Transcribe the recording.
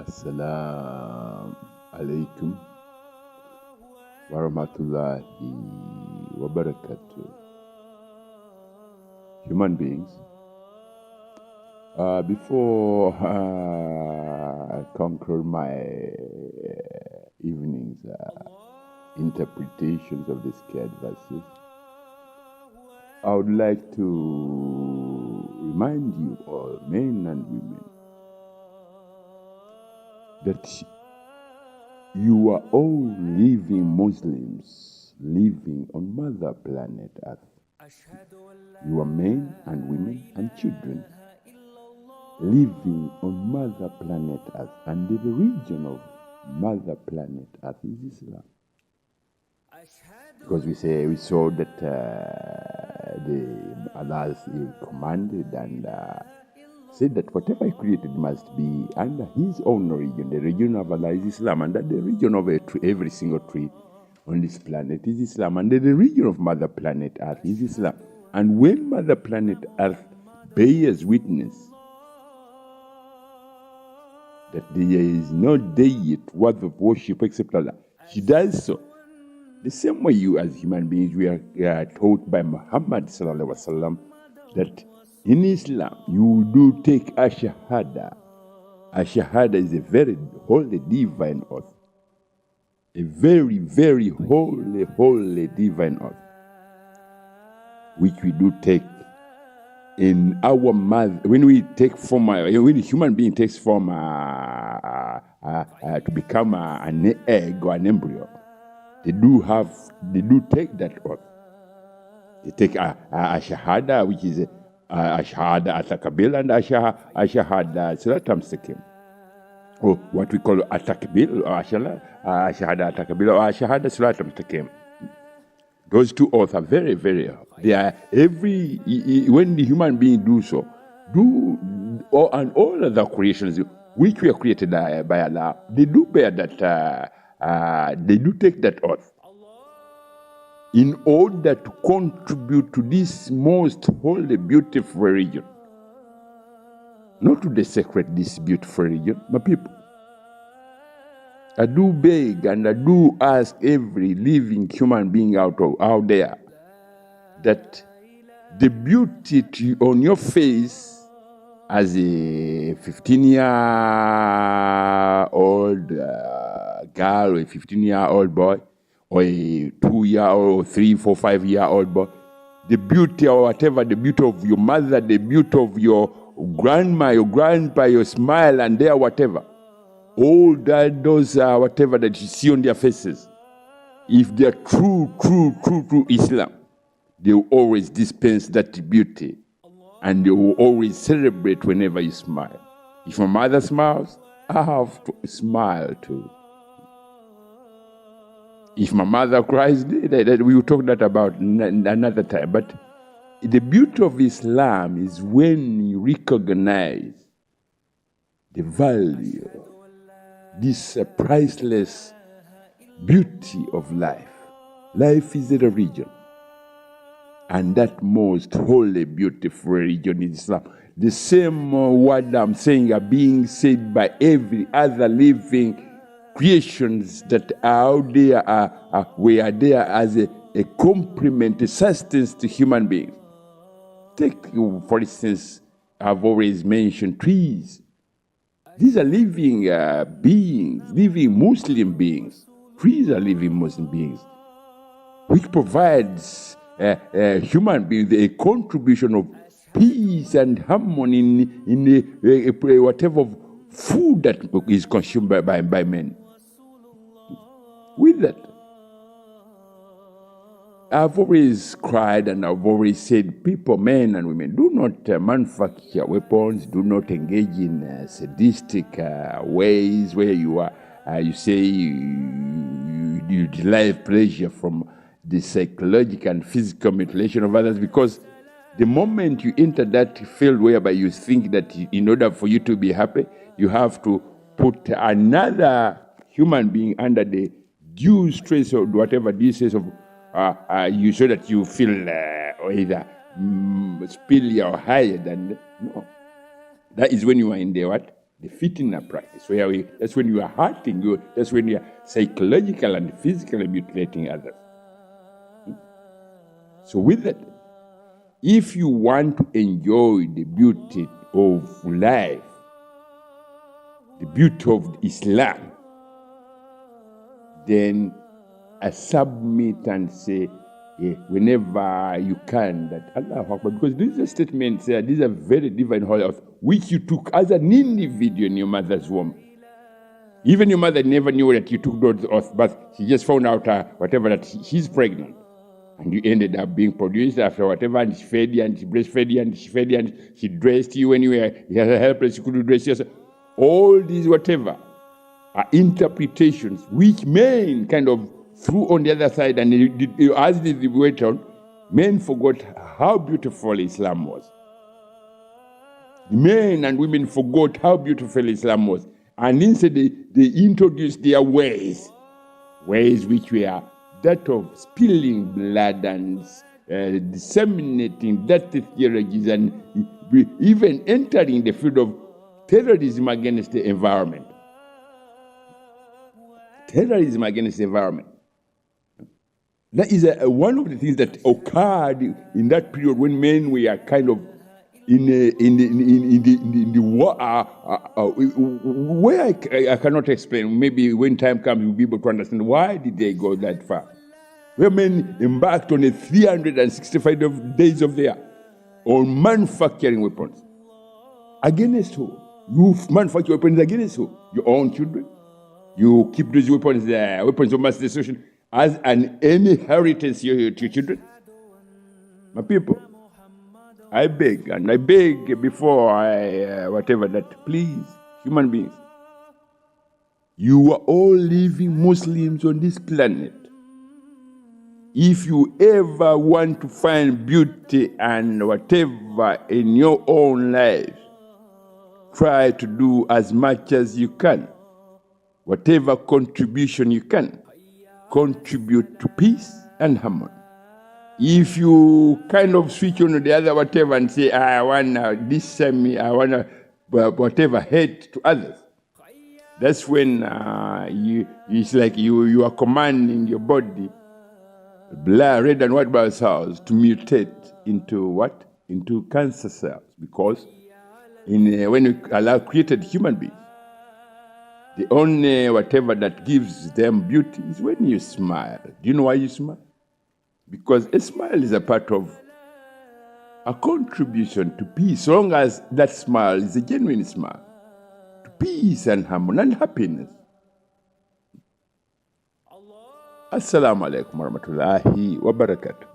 Assalamu alaikum warahmatullahi wabarakatuh. Human beings, before I conclude my evening's interpretations of the scared verses, I would like to remind you all, men and women, that you are all living Muslims living on Mother Planet Earth. You are men and women and children living on Mother Planet Earth, and the region of Mother Planet Earth is Islam. Because we saw that Allah commanded and said that whatever He created must be under His own region. The region of Allah is Islam, and that the region of every single tree on this planet is Islam, and the region of Mother Planet Earth is Islam. And when Mother Planet Earth bears witness that there is no deity worth of worship except Allah, she does so. The same way you as human beings, we are taught by Muhammad sallallahu alaihi wasallam that in Islam you do take a shahada. A shahada is a very holy divine oath. A very, very holy divine oath, which we do take in our mother, when we take form, when a human being takes form to become an egg or an embryo, they do take that oath. They take a shahada, which is a shahada at-takbir and a shahada siratam mustaqim, or what we call at-takbir or a shahada at-takbir or a shahada siratam mustaqim. Those two oaths are very, very, they are when the human being do so, and all other creations which were created by Allah, they do bear that, they do take that oath in order to contribute to this most holy, beautiful religion. Not to desecrate this beautiful religion, my people. I do beg and I do ask every living human being out there that the beauty on your face as a 15-year-old girl or a 15-year-old boy or a 2-year-old or 3, 4, 5-year-old boy, the beauty or whatever, the beauty of your mother, the beauty of your grandma, your grandpa, your smile and their whatever, all that, those whatever that you see on their faces, if they are true Islam, they will always dispense that beauty and they will always celebrate whenever you smile. If my mother smiles, I have to smile too. If my mother cries, we will talk that about another time. But the beauty of Islam is when you recognize the value, this priceless beauty of life. Life is a religion, and that most holy, beautiful religion is Islam. The same word I'm saying are being said by every other living creations that are out there, we are there as a complement, a sustenance to human beings. Take, for instance, I've always mentioned trees. These are living beings, living Muslim beings. Trees are living Muslim beings, which provides human beings a contribution of peace and harmony in whatever food that is consumed by men. With that, I've always cried and I've always said, people, men and women, do not manufacture weapons, do not engage in sadistic ways where you say you derive pleasure from the psychological and physical mutilation of others, because the moment you enter that field whereby you think that in order for you to be happy, you have to put another human being under the due stress or whatever due stress of you, so that you feel either superior or higher than, no. That is when you are in the what? the fitna practice, that's when you are hurting you. That's when you are psychological and physically mutilating others. So with that, if you want to enjoy the beauty of life, the beauty of Islam, then submit and say, whenever you can, that Allah Akbar, because this is a statement, this is a very divine holy oath, which you took as an individual in your mother's womb. Even your mother never knew that you took those oath, but she just found out that she's pregnant. And you ended up being produced after whatever, and she fed you, and she breastfed you, and she fed you, and she dressed you when you were helpless, you couldn't dress yourself. All these whatever are interpretations which men kind of threw on the other side, and as they went on, men forgot how beautiful Islam was. Men and women forgot how beautiful Islam was. And instead they introduced their ways which were that of spilling blood and disseminating dirty theologies, and even entering the field of terrorism against the environment. Terrorism against the environment. That is one of the things that occurred in that period when men were kind of in the war, where I cannot explain. Maybe when time comes, you'll be able to understand why did they go that far. Where men embarked on 365 days of the year on manufacturing weapons. Against who? You manufacture weapons against who? Your own children. You keep those weapons, weapons of mass destruction, as an inheritance to your children. My people, I beg before that please, human beings, you are all living Muslims on this planet. If you ever want to find beauty and whatever in your own life, try to do as much as you can. Whatever contribution you can, contribute to peace and harmony. If you kind of switch on the other whatever and say, I want to whatever hate to others, that's when it's like you are commanding your body, red and white blood cells, to mutate into what? Into cancer cells. Because when Allah created human beings, the only whatever that gives them beauty is when you smile. Do you know why you smile? Because a smile is a part of a contribution to peace, so long as that smile is a genuine smile, to peace and harmony and happiness. Assalamu alaikum warahmatullahi wabarakatuh.